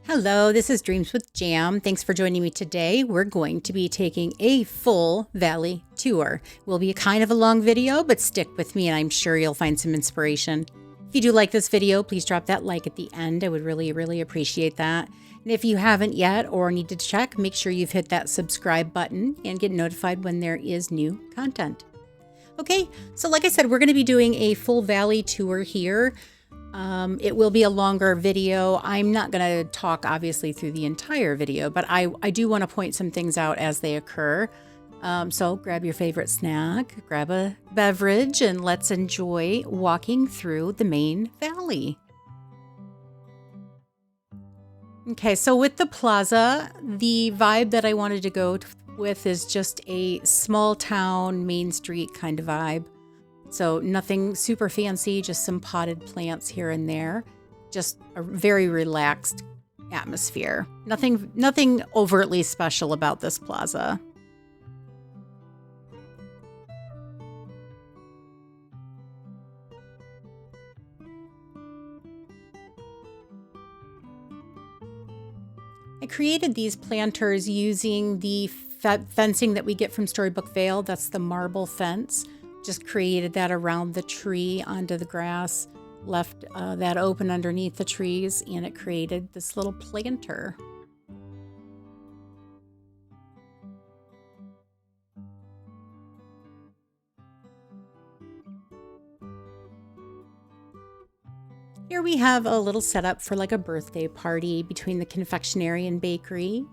Hello, this is Dreams with Jam. Thanks for joining me today. We're going to be taking a full valley tour. It will be a kind of a long video, but stick with me and I'm sure you'll find some inspiration. If you do like this video, please drop that like at the end. I would really appreciate that. And if you haven't yet or need to check, make sure you've hit that subscribe button and get notified when there is new content. Okay, so like I said, we're going to be doing a full valley tour here. It will be a longer video. I'm not going to talk obviously through the entire video, but I do want to point some things out as they occur. So grab your favorite snack, grab a beverage, and let's enjoy walking through the main valley. Okay, so with the plaza, the vibe that I wanted to go with is just a small town, Main Street kind of vibe. So nothing super fancy, just some potted plants here and there. Just a very relaxed atmosphere. Nothing overtly special about this plaza. I created these planters using the fencing that we get from Storybook Vale. That's the marble fence. Just created that around the tree onto the grass, left that open underneath the trees, and it created this little planter. Here we have a little setup for like a birthday party between the confectionery and bakery.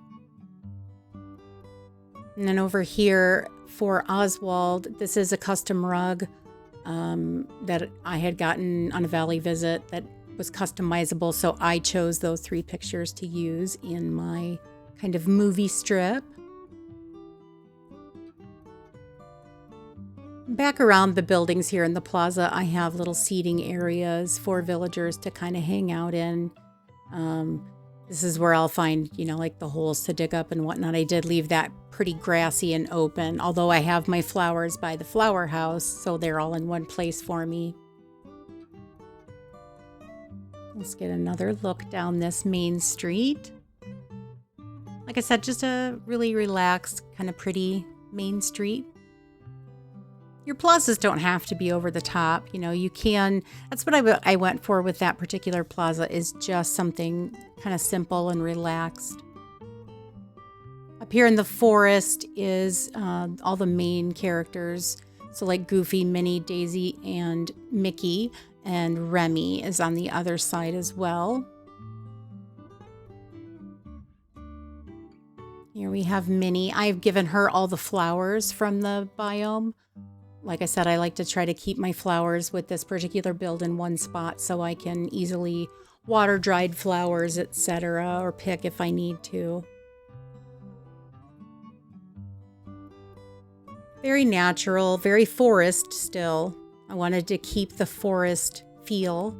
And then over here for Oswald, this is a custom rug that I had gotten on a valley visit that was customizable. So I chose those 3 pictures to use in my kind of movie strip. Back around the buildings here in the plaza, I have little seating areas for villagers to kind of hang out in. This is where I'll find, like the holes to dig up and whatnot. I did leave that pretty grassy and open, although I have my flowers by the flower house, so they're all in one place for me. Let's get another look down this main street. Like I said, just a really relaxed, kind of pretty main street. Your plazas don't have to be over the top. You can. That's what I went for with that particular plaza, is just something kind of simple and relaxed. Up here in the forest is all the main characters. So like Goofy, Minnie, Daisy, and Mickey, and Remy is on the other side as well. Here we have Minnie. I've given her all the flowers from the biome. Like I said, I like to try to keep my flowers with this particular build in one spot so I can easily water dried flowers, etc., or pick if I need to. Very natural, very forest still. I wanted to keep the forest feel.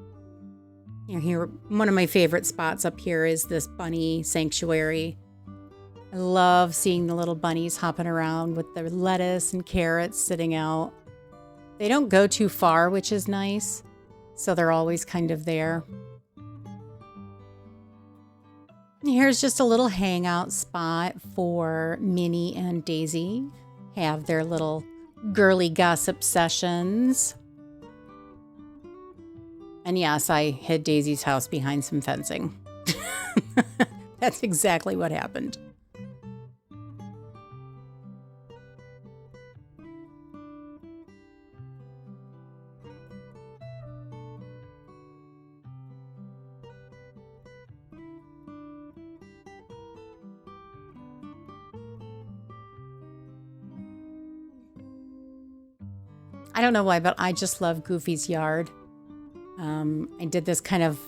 Here, one of my favorite spots up here is this bunny sanctuary. I love seeing the little bunnies hopping around with their lettuce and carrots sitting out. They don't go too far, which is nice, so they're always kind of there. And here's just a little hangout spot for Minnie and Daisy. Have their little girly gossip sessions. And yes, I hid Daisy's house behind some fencing. That's exactly what happened. I don't know why, but I just love Goofy's yard. I did this kind of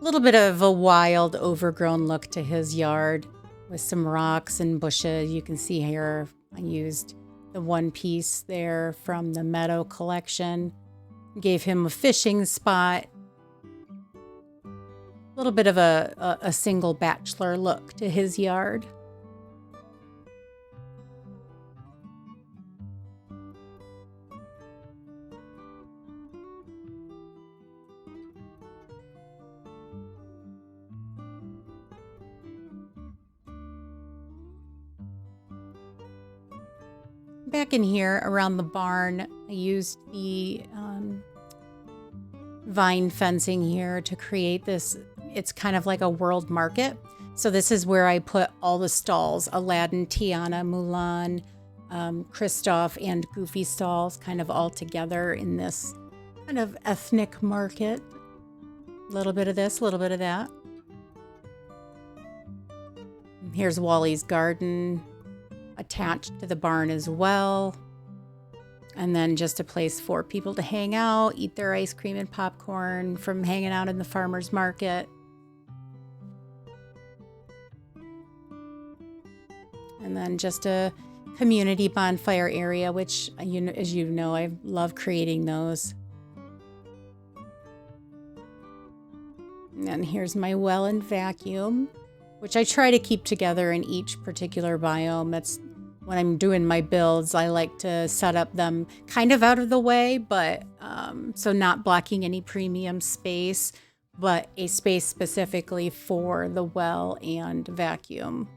little bit of a wild, overgrown look to his yard with some rocks and bushes. You can see here I used the one piece there from the Meadow collection. Gave him a fishing spot. A little bit of a single bachelor look to his yard. Back in here around the barn, I used the vine fencing here to create this. It's kind of like a world market. So this is where I put all the stalls: Aladdin, Tiana, Mulan, Kristoff, and Goofy stalls, kind of all together in this kind of ethnic market. A little bit of this, a little bit of that. Here's Wally's garden attached to the barn as well. And then just a place for people to hang out, eat their ice cream and popcorn from hanging out in the farmer's market. And then just a community bonfire area, which, as you know, I love creating those. And then here's my well and vacuum, which I try to keep together in each particular biome. That's when I'm doing my builds, I like to set up them kind of out of the way, but so not blocking any premium space, but a space specifically for the well and vacuum.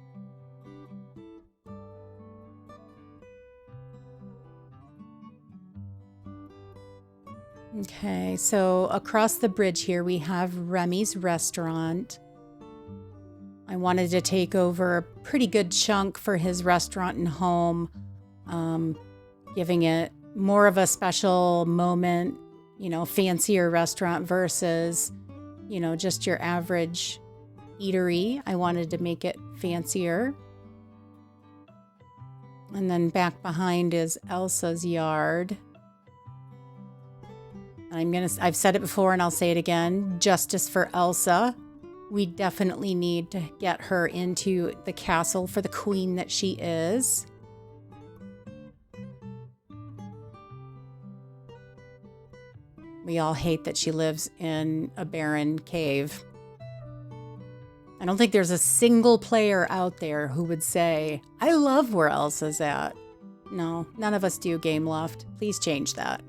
Okay, so across the bridge here we have Remy's restaurant. I wanted to take over a pretty good chunk for his restaurant and home, giving it more of a special moment, fancier restaurant versus, just your average eatery. I wanted to make it fancier. And then back behind is Elsa's yard. I've said it before and I'll say it again, justice for Elsa. We definitely need to get her into the castle for the queen that she is. We all hate that she lives in a barren cave. I don't think there's a single player out there who would say, I love where Elsa's at. No, none of us do, Game Loft. Please change that.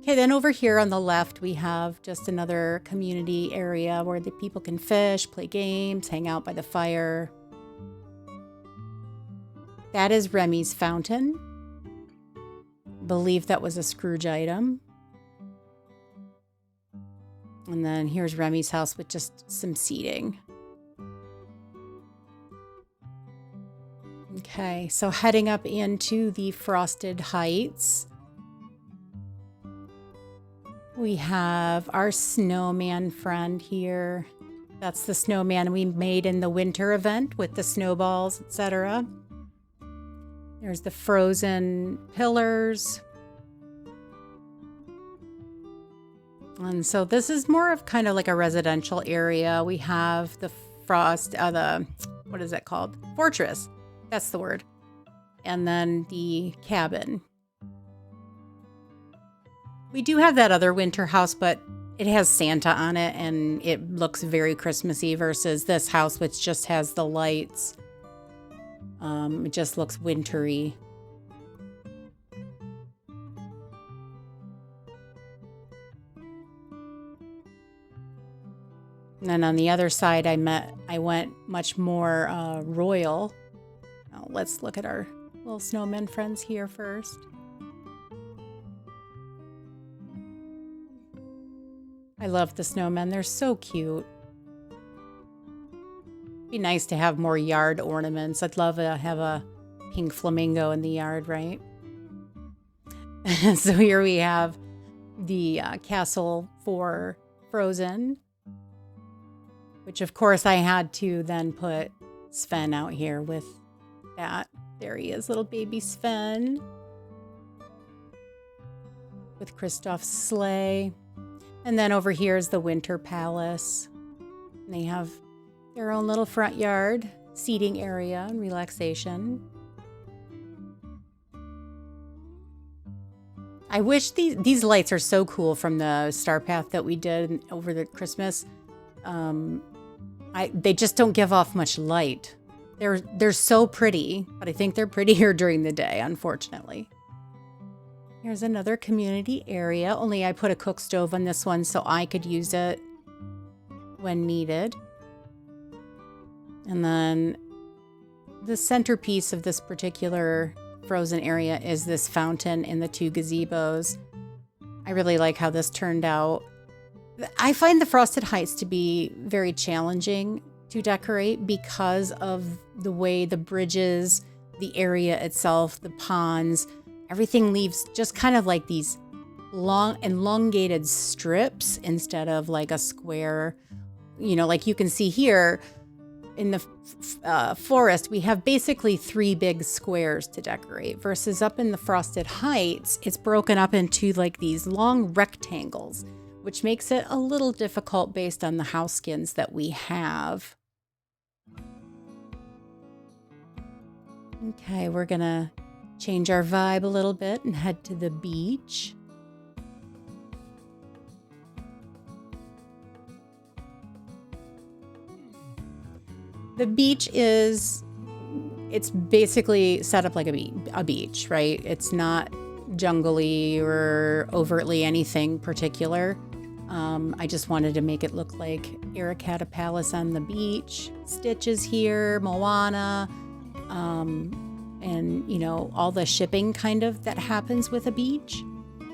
Okay, then over here on the left, we have just another community area where the people can fish, play games, hang out by the fire. That is Remy's fountain. I believe that was a Scrooge item. And then here's Remy's house with just some seating. Okay, so heading up into the Frosted Heights. We have our snowman friend here. That's the snowman we made in the winter event with the snowballs, etc. There's the frozen pillars. And so this is more of kind of like a residential area. We have the what is that called? Fortress. That's the word. And then the cabin. We do have that other winter house, but it has Santa on it and it looks very Christmassy versus this house, which just has the lights. It just looks wintry. And then on the other side, I went much more royal. Now let's look at our little snowman friends here first. I love the snowmen. They're so cute. Be nice to have more yard ornaments. I'd love to have a pink flamingo in the yard, right? So here we have the castle for Frozen, which of course I had to then put Sven out here with that. There he is, little baby Sven with Kristoff's sleigh. And then over here is the Winter Palace. And they have their own little front yard, seating area, and relaxation. I wish these lights are so cool from the Star Path that we did over the Christmas. They just don't give off much light. They're so pretty, but I think they're prettier during the day, unfortunately. Here's another community area, only I put a cook stove on this one so I could use it when needed. And then the centerpiece of this particular frozen area is this fountain and the 2 gazebos. I really like how this turned out. I find the Frosted Heights to be very challenging to decorate because of the way the bridges, the area itself, the ponds, everything leaves just kind of like these long elongated strips instead of like a square. You know, like you can see here in the forest, we have basically 3 big squares to decorate versus up in the Frosted Heights, it's broken up into like these long rectangles, which makes it a little difficult based on the house skins that we have. Okay, we're gonna change our vibe a little bit and head to the beach. The beach it's basically set up like a beach, right? It's not jungly or overtly anything particular. I just wanted to make it look like Eric had a palace on the beach. Stitch is here, Moana, and you know, all the shipping kind of that happens with a beach.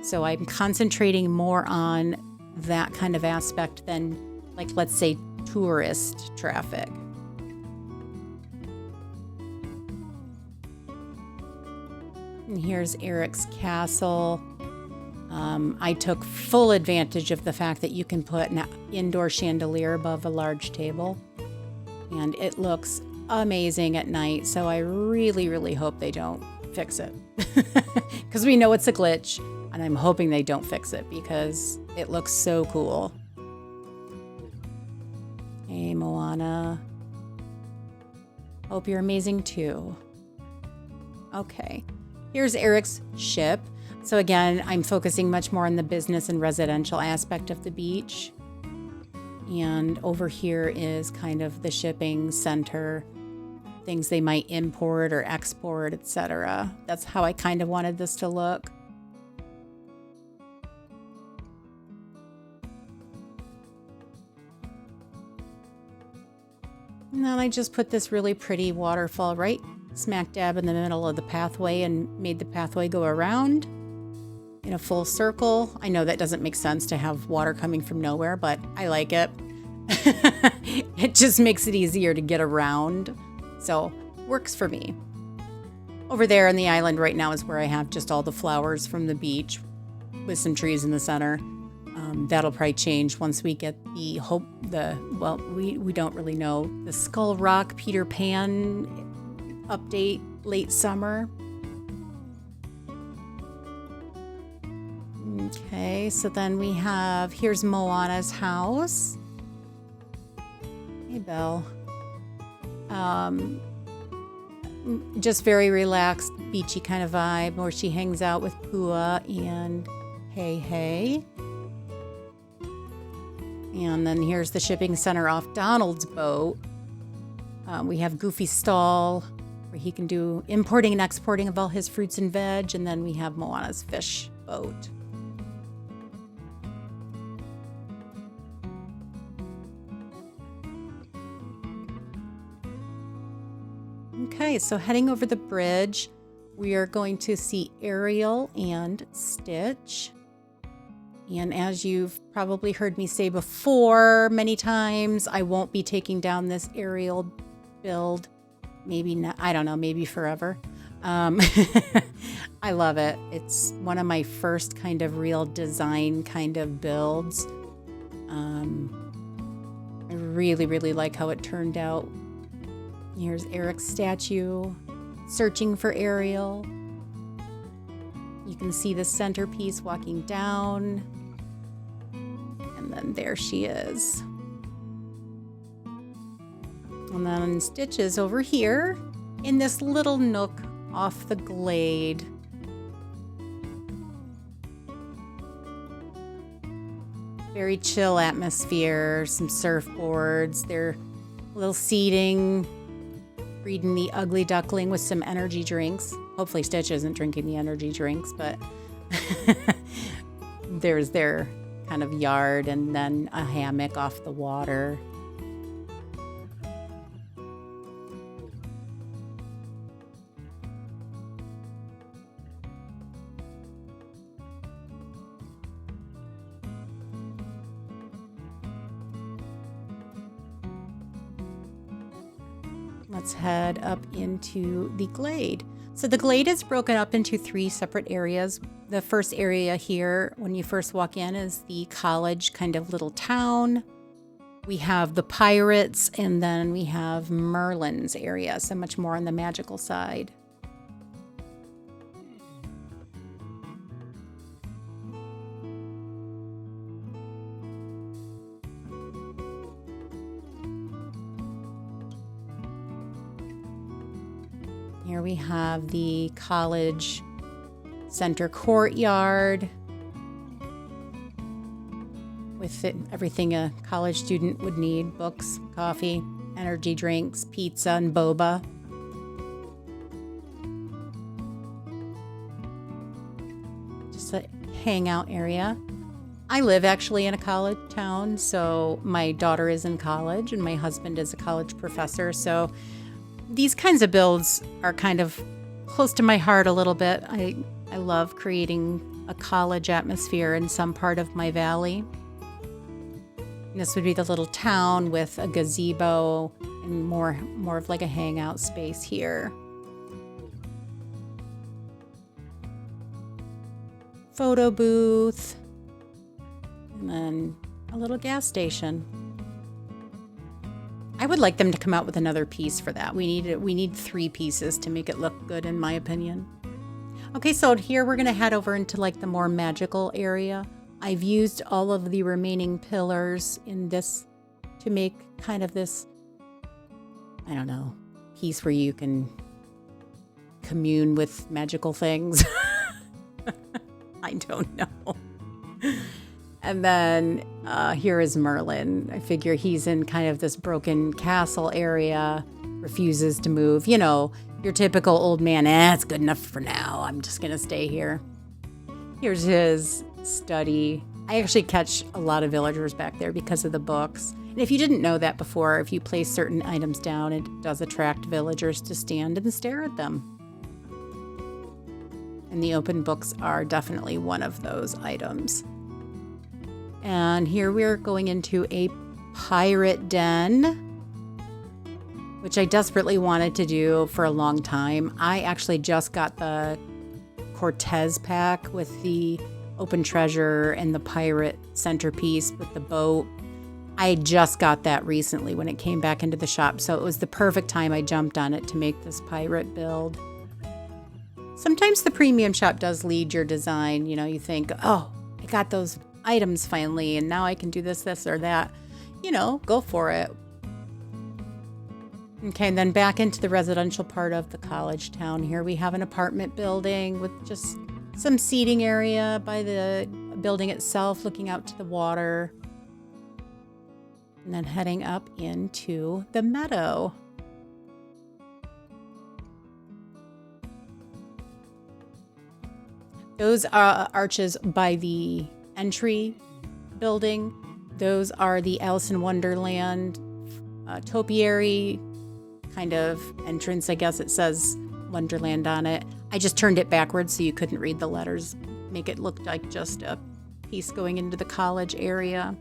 So I'm concentrating more on that kind of aspect than, like, let's say tourist traffic. And here's Eric's castle. I took full advantage of the fact that you can put an indoor chandelier above a large table. And it looks amazing at night. So I really, really hope they don't fix it. Because we know it's a glitch. And I'm hoping they don't fix it because it looks so cool. Hey, Moana. Hope you're amazing too. Okay. Here's Eric's ship. So again, I'm focusing much more on the business and residential aspect of the beach. And over here is kind of the shipping center, things they might import or export, etc. That's how I kind of wanted this to look. And then I just put this really pretty waterfall right smack dab in the middle of the pathway and made the pathway go around in a full circle. I know that doesn't make sense to have water coming from nowhere, but I like it. It just makes it easier to get around. So, works for me. Over there on the island right now is where I have just all the flowers from the beach with some trees in the center. That'll probably change once we get we don't really know, the Skull Rock Peter Pan update late summer. Okay, so then we have, here's Moana's house. Hey, Belle. Just very relaxed, beachy kind of vibe where she hangs out with Pua and Hey. And then here's the shipping center off Donald's boat. We have Goofy's stall where he can do importing and exporting of all his fruits and veg. And then we have Moana's fish boat. Okay, so heading over the bridge, we are going to see Ariel and Stitch. And as you've probably heard me say before many times, I won't be taking down this Ariel build. Maybe not, I don't know, maybe forever. I love it. It's one of my first kind of real design kind of builds. I really, really like how it turned out. Here's Eric's statue, searching for Ariel. You can see the centerpiece walking down. And then there she is. And then Stitch is over here in this little nook off the glade. Very chill atmosphere, some surfboards, their little seating, feeding the ugly duckling with some energy drinks. Hopefully Stitch isn't drinking the energy drinks, but there's their kind of yard and then a hammock off the water. Let's head up into the glade. So the glade is broken up into 3 separate areas. The first area here, when you first walk in, is the college kind of little town. We have the pirates, and then we have Merlin's area, so much more on the magical side. Here we have the college center courtyard with everything a college student would need: books, coffee, energy drinks, pizza, and boba. Just a hangout area. I live actually in a college town, so my daughter is in college and my husband is a college professor, so these kinds of builds are kind of close to my heart a little bit. I love creating a college atmosphere in some part of my valley. And this would be the little town with a gazebo and more of like a hangout space here. Photo booth. And then a little gas station. I would like them to come out with another piece for that. We need 3 pieces to make it look good, in my opinion. Okay, so here we're gonna head over into like the more magical area. I've used all of the remaining pillars in this to make kind of this, I don't know, piece where you can commune with magical things. I don't know. And then here is Merlin. I figure he's in kind of this broken castle area, refuses to move. You know, your typical old man, it's good enough for now. I'm just going to stay here. Here's his study. I actually catch a lot of villagers back there because of the books. And if you didn't know that before, if you place certain items down, it does attract villagers to stand and stare at them. And the open books are definitely one of those items. And here we're going into a pirate den, which I desperately wanted to do for a long time. I actually just got the Cortez pack with the open treasure and the pirate centerpiece with the boat. I just got that recently when it came back into the shop, so it was the perfect time I jumped on it to make this pirate build. Sometimes the premium shop does lead your design. You know, you think, oh, I got those items finally, and now I can do this or that. You know, go for it. Okay, and then back into the residential part of the college town. Here we have an apartment building with just some seating area by the building itself, looking out to the water. And then heading up into the meadow. Those are arches by the entry building. Those are the Alice in Wonderland topiary kind of entrance. I guess it says Wonderland on it. I just turned it backwards so you couldn't read the letters. Make it look like just a piece going into the college area.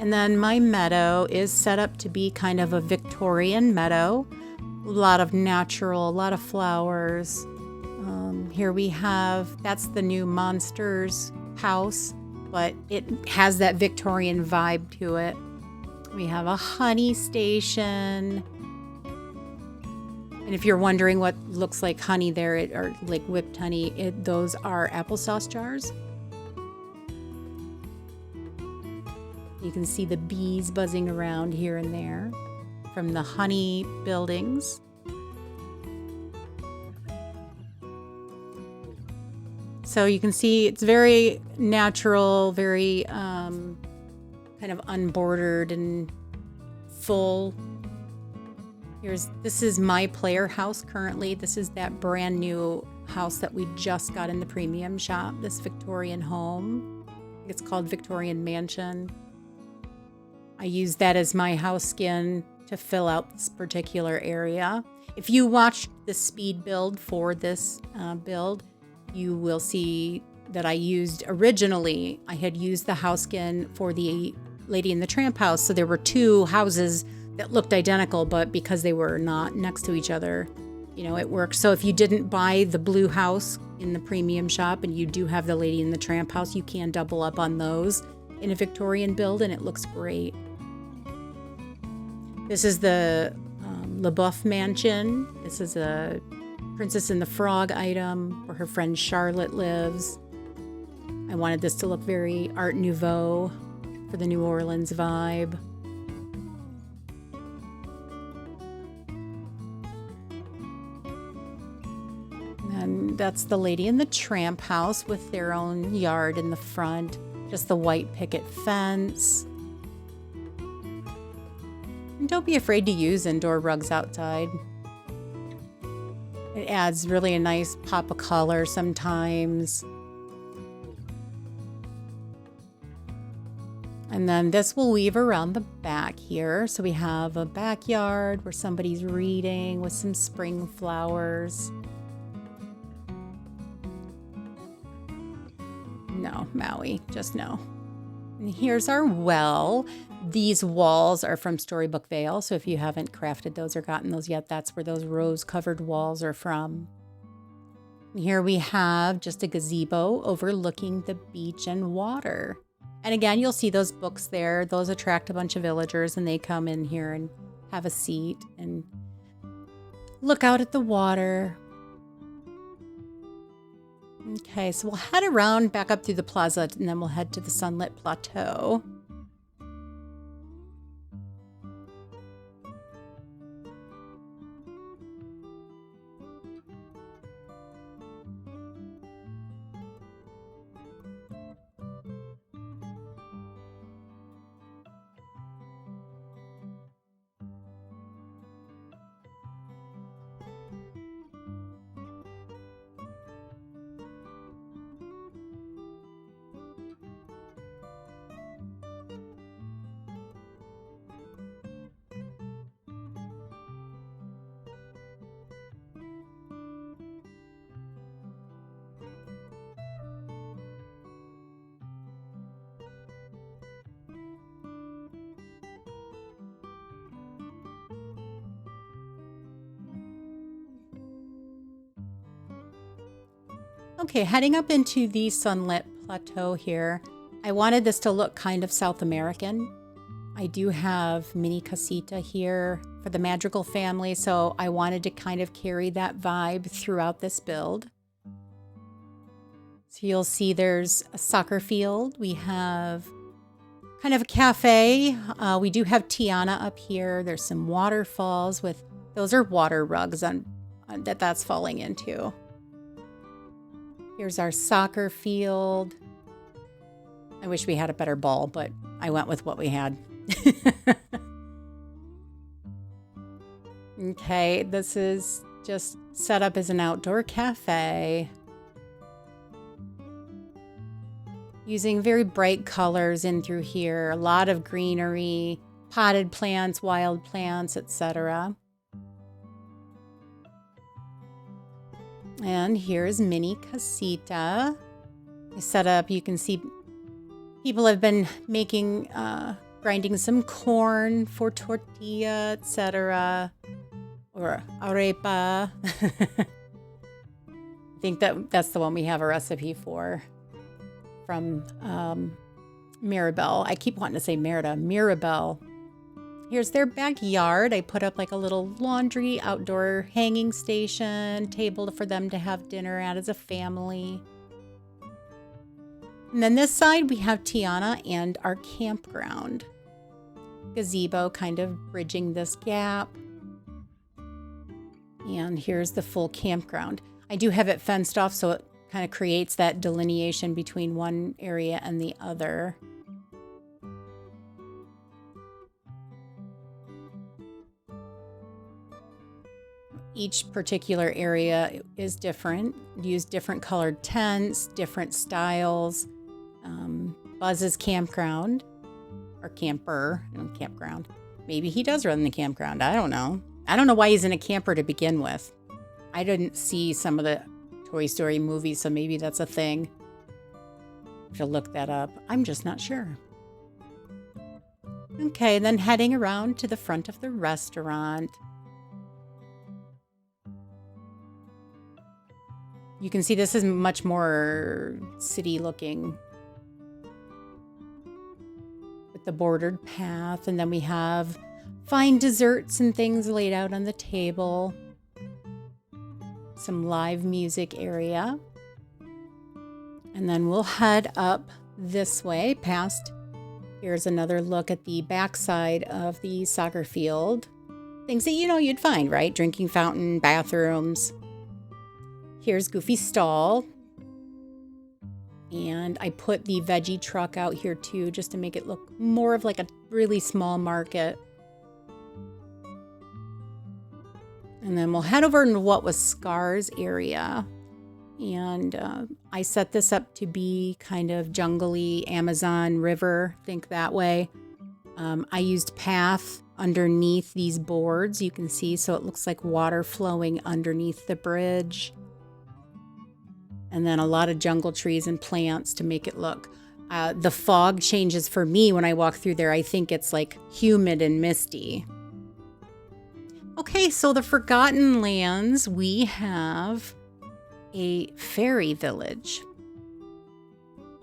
And then my meadow is set up to be kind of a Victorian meadow. A lot of natural, a lot of flowers. Here we have, that's the new Monsters house, but it has that Victorian vibe to it. We have a honey station. And if you're wondering what looks like honey there, or like whipped honey, those are applesauce jars. You can see the bees buzzing around here and there from the honey buildings. So you can see it's very natural, very kind of unbordered and full. This is my player house currently. This is that brand new house that we just got in the premium shop, this Victorian home. It's called Victorian Mansion. I use that as my house skin to fill out this particular area. If you watched the speed build for this build, you will see that I had used the house skin for the Lady in the Tramp house. So there were 2 houses that looked identical, but because they were not next to each other, you know, it works. So if you didn't buy the blue house in the premium shop and you do have the Lady and the Tramp house, you can double up on those in a Victorian build, and it looks great. This is the LaBeouf Mansion. This is a Princess and the Frog item where her friend Charlotte lives. I wanted this to look very Art Nouveau for the New Orleans vibe. And that's the Lady and the Tramp house with their own yard in the front. Just the white picket fence. And don't be afraid to use indoor rugs outside. It adds really a nice pop of color sometimes. And then this will weave around the back here. So we have a backyard where somebody's reading with some spring flowers. No, Maui, just no. And here's our well. These walls are from Storybook Vale, so if you haven't crafted those or gotten those yet, that's where those rose-covered walls are from. And here we have just a gazebo overlooking the beach and water. And again, you'll see those books there. Those attract a bunch of villagers, and they come in here and have a seat and look out at the water. Okay, so we'll head around back up through the plaza, and then we'll head to the Sunlit Plateau. Okay, heading up into the Sunlit Plateau here, I wanted this to look kind of South American. I do have mini casita here for the Madrigal family, so I wanted to kind of carry that vibe throughout this build. So you'll see there's a soccer field. We have kind of a cafe. We do have Tiana up here. There's some waterfalls with, those are water rugs that's falling into. Here's our soccer field. I wish we had a better ball, but I went with what we had. Okay, this is just set up as an outdoor cafe. Using very bright colors in through here. A lot of greenery, potted plants, wild plants, etc. And here's mini casita. Set up, you can see people have been making, grinding some corn for tortilla, etc. Or arepa. I think that's the one we have a recipe for from Mirabelle. I keep wanting to say Merida. Mirabelle. Here's their backyard. I put up like a little laundry, outdoor hanging station, table for them to have dinner at as a family. And then this side we have Tiana and our campground. Gazebo kind of bridging this gap. And here's the full campground. I do have it fenced off so it kind of creates that delineation between one area and the other. Each particular area is different. Use different colored tents, different styles. Buzz's campground, or camper, campground. Maybe he does run the campground. I don't know. I don't know why he's in a camper to begin with. I didn't see some of the Toy Story movies, so maybe that's a thing. I have to look that up. I'm just not sure. Okay, then heading around to the front of the restaurant. You can see this is much more city looking with the bordered path. And then we have fine desserts and things laid out on the table. Some live music area. And then we'll head up this way past. Here's another look at the backside of the soccer field. Things that you'd find, right? Drinking fountain, bathrooms. Here's Goofy's stall. And I put the veggie truck out here too, just to make it look more of like a really small market. And then we'll head over into what was Scar's area. And I set this up to be kind of jungly Amazon River, think that way. I used path underneath these boards, you can see, so it looks like water flowing underneath the bridge. And then a lot of jungle trees and plants to make it look. The fog changes for me when I walk through there. I think it's like humid and misty. Okay, so the Forgotten Lands, we have a fairy village.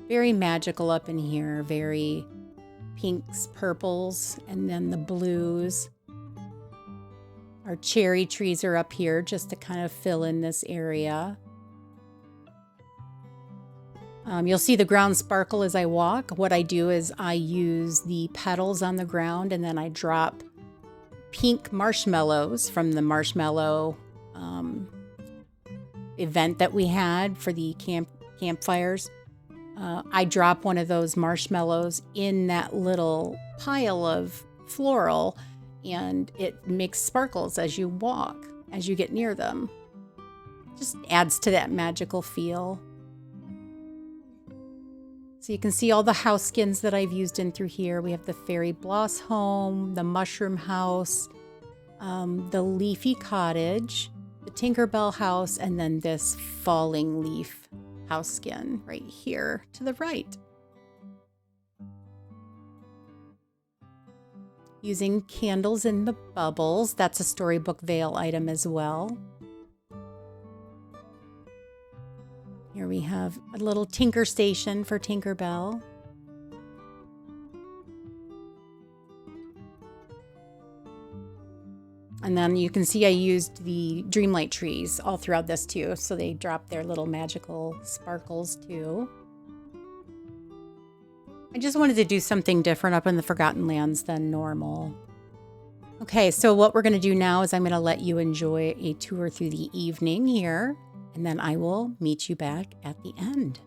Very magical up in here, very pinks, purples, and then the blues. Our cherry trees are up here just to kind of fill in this area. You'll see the ground sparkle as I walk. What I do is I use the petals on the ground and then I drop pink marshmallows from the marshmallow event that we had for the campfires. I drop one of those marshmallows in that little pile of floral and it makes sparkles as you walk, as you get near them. Just adds to that magical feel. So you can see all the house skins that I've used in through here. We have the Fairy Bloss Home, the Mushroom House, the Leafy Cottage, the Tinkerbell House, and then this Falling Leaf house skin right here to the right. Using candles in the bubbles. That's a Storybook Veil item as well. Here we have a little Tinker Station for Tinkerbell. And then you can see I used the Dreamlight trees all throughout this too, so they drop their little magical sparkles too. I just wanted to do something different up in the Forgotten Lands than normal. Okay, so what we're going to do now is I'm going to let you enjoy a tour through the evening here. And then I will meet you back at the end.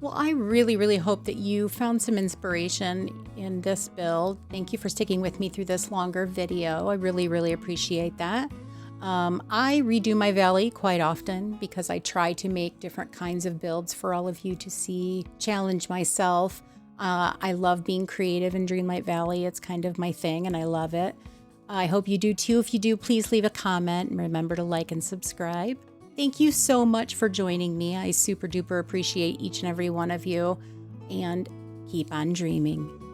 Well, I really, really hope that you found some inspiration in this build. Thank you for sticking with me through this longer video. I really, really appreciate that. I redo my valley quite often because I try to make different kinds of builds for all of you to see, challenge myself. I love being creative in Dreamlight Valley. It's kind of my thing and I love it. I hope you do too. If you do, please leave a comment and remember to like and subscribe. Thank you so much for joining me. I super duper appreciate each and every one of you, and keep on dreaming.